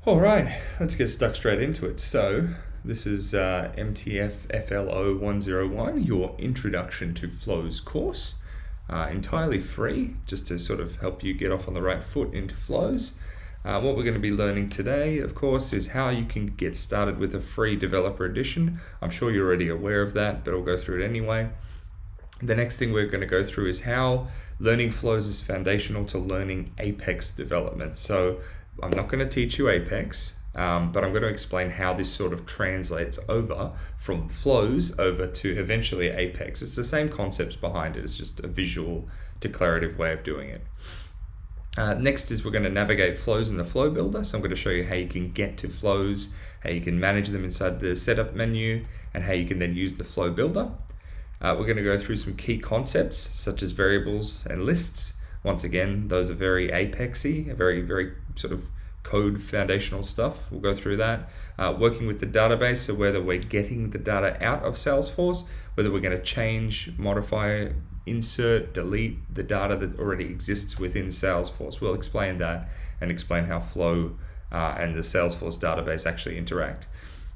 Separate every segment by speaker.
Speaker 1: All right, let's get stuck straight into it. So this is MTFFLO001, your Introduction to Flows course. Entirely free, just to sort of help you get off on the right foot into flows. What we're going to be learning today, of course, is how you can get started with a free Developer Edition. I'm sure you're already aware of that, but I'll go through it anyway. The next thing we're going to go through is how learning flows is foundational to learning Apex development. So I'm not going to teach you Apex, but I'm going to explain how this sort of translates over from flows over to eventually Apex. It's the same concepts behind it. It's just a visual, declarative way of doing it. Next is we're going to navigate flows in the flow builder. So I'm going to show you how you can get to flows, how you can manage them inside the setup menu, and how you can then use the flow builder. We're going to go through some key concepts such as variables and lists. Once again, those are very Apexy, very sort of code foundational stuff. We'll go through that. Working with the database, so whether we're getting the data out of Salesforce, whether we're going to change, modify, insert, delete the data that already exists within Salesforce. We'll explain that and explain how Flow and the Salesforce database actually interact.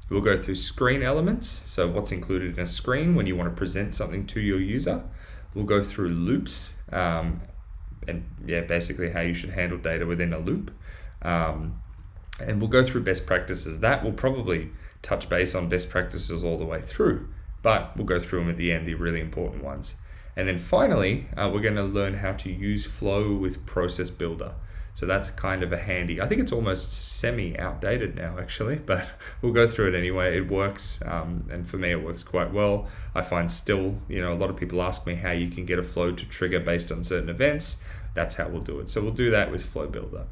Speaker 1: We'll go through screen elements, so what's included in a screen when you want to present something to your user. We'll go through loops, and basically how you should handle data within a loop. And we'll go through best practices. That will probably touch base on best practices all the way through, but we'll go through them at the end, the really important ones. And then finally, we're going to learn how to use Flow with Process Builder. So that's kind of a handy, I think it's almost semi-outdated now actually, but we'll go through it anyway. It works, and for me it works quite well. I find still, a lot of people ask me how you can get a flow to trigger based on certain events. That's how we'll do it. So we'll do that with Flow Builder.